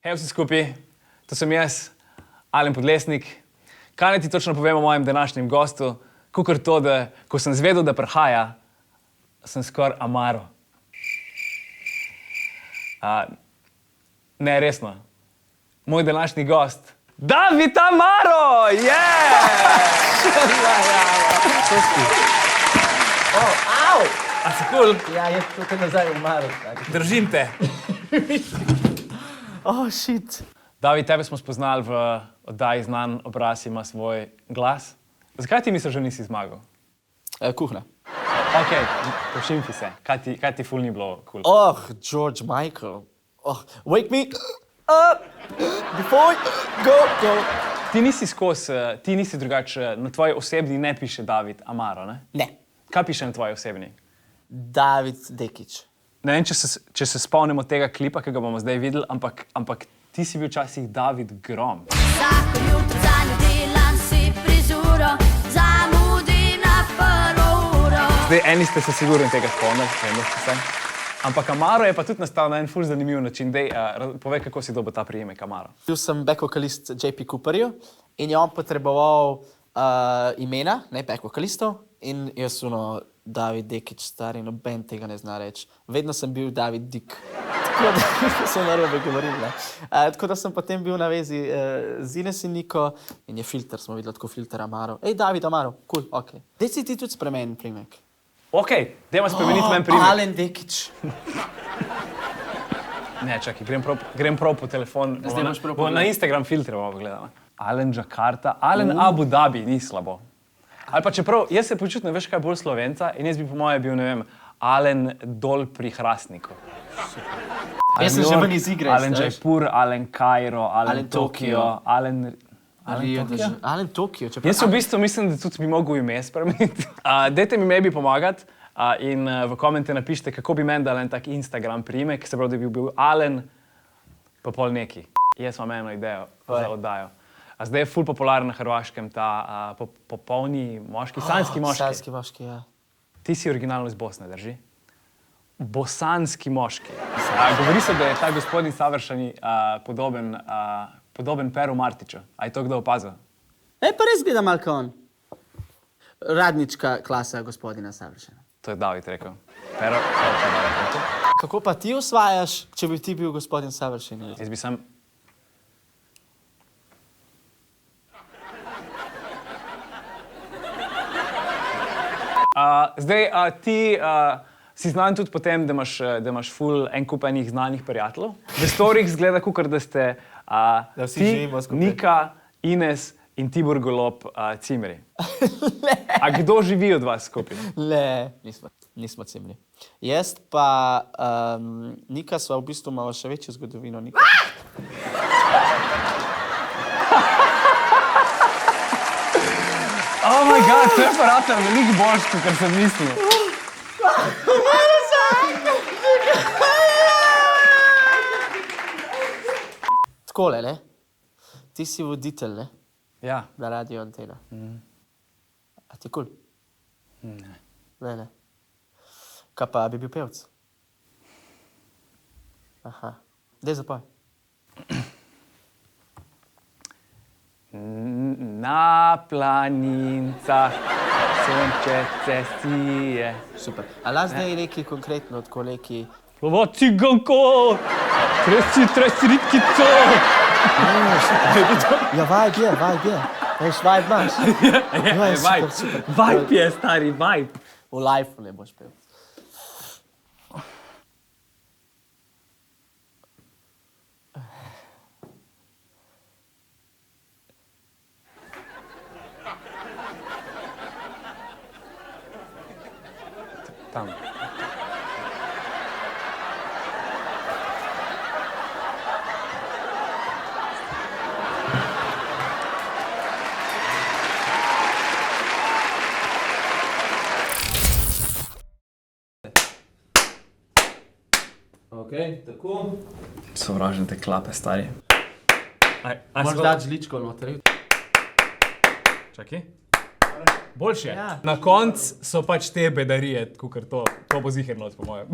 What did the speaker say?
Hej vsi skupaj, to sem jaz, Alen Podlesnik. Kaj naj ti točno povem o mojem današnjem gostu? Kakor to, da ko sem zvedel, da prihaja, sem skoraj amaro. Ne, resno. Moj današnji gost, David Amaro! Au! A si kul? Ja, je tukaj nazaj umrl. Držim te. Oh, shit. David, tebe smo spoznali v oddaji Znan obraz ima svoj glas. Zakaj ti misliš, da nisi zmagal? Kuhna. Ok, pošimfi se. Kaj ti ful ni bilo kul? Oh, George Michael. Oh, wake me up before go. Ti nisi drugače, na tvoji osebni ne piše David Amaro, ne? Ne, Kaj piše na tvoji osebni? David Dekić. Ne vem, če se spomnimo tega klipa, ki ga bomo zdaj videli, ampak ti si bil včasih David Grom. Vsako jutro zanjo delam si prizuro, zamudi na prvo uro. Zdaj, eni ste se sigurno tega spomnili, vem, da ste se. Ampak Amaro je pa tudi nastal na en ful zanimiv način. Dej, povej, kako si dobil ta prijemek Amaro. Bil sem back vokalist JP Cooperju in je on potreboval imena, ne back vokalistov, in jaz David Dekić, stari, noben tega ne zna reči. Vedno sem bil David Dik. Tako da sem narobe govoril. Tako da sem potem bil na vezi z Ines in Niko in je filter, smo videli tako filter Amaro. Ej, David Amaro, cool, ok. Dej si ti tudi spremeni primek. Ok, dajmo spremeniti meni prijemek. Alen Dekić. Ne, čakaj, grem prav po telefon. Zdaj imaš prav Bomo na Instagram filtre bomo pogledali. Alen Jakarta, Alen Abu Dhabi, ni slabo. Ali pa čeprav, jaz se počutim, veš kaj, bolj Slovenca in jaz bi po moje bil, ne vem, Alen dol pri Hrastniku. Jaz sem že ven iz igre. Alen Jaipur, Alen Kairo, Alen Tokio, Alen Tokio? Alen Tokio. Jaz v bistvu mislim, da tudi bi mogel ime spremeniti. Dajte mi maybe pomagati in v komente napišite, kako bi meni dal en tak Instagram priimek, se pravi, da bi bil Alen pa pol neki. Jaz imam eno idejo za oddajo. A zdaj je ful popularen na Hrvaškem ta popolni moški, sanski moški. Sanski moški, ja. Ti si originalno iz Bosne, drži? Bosanski moški. Govori se, da je ta gospodin savršeni podoben Peru Martiću. A je to kdo opazil? Pa res gleda malo kao on. Radnička klasa gospodina savršena. To je David rekel. Pero je David rekel. Kako pa ti osvajaš, če bi ti bil gospodin savršeni? Jaz bi sam... Zdaj, ti si znan tudi po tem, da imaš ful en kup enih znanih prijateljev. V storih zgleda kakor, da ste vsi ti, živimo skupaj. Nika, Ines in Tibor Golob cimri. A kdo živi od vas skupaj? Le, nismo cimri. Jaz pa Nika sva v bistvu malo še večjo zgodovino. Nika. Oh my god, to je pa ratar veliko boljš, kot sem mislil. Takole, ne? Ti si voditelj, ne? Ja. Na Radio Antena. A ti kul? Ne. Ne. Kaj pa, bi bil pevc? Aha. Dej zapoj. Na planincah sončece sije. Super. A lahko zdaj neki konkretno od kolegi? Plova ciganko, tresi ritkico. Ja, vibe je. Veš, vibe imaš. Ja, super. Vibe je, stari, vibe. V life ne boš pel. Tam. Ok, tako. Sovražim te klape, stari. Moraš dati žličko noter. Čakaj. Boljše. Ja. Na koncu so pač te bedarije, kakor to bo ziher not, po mojem.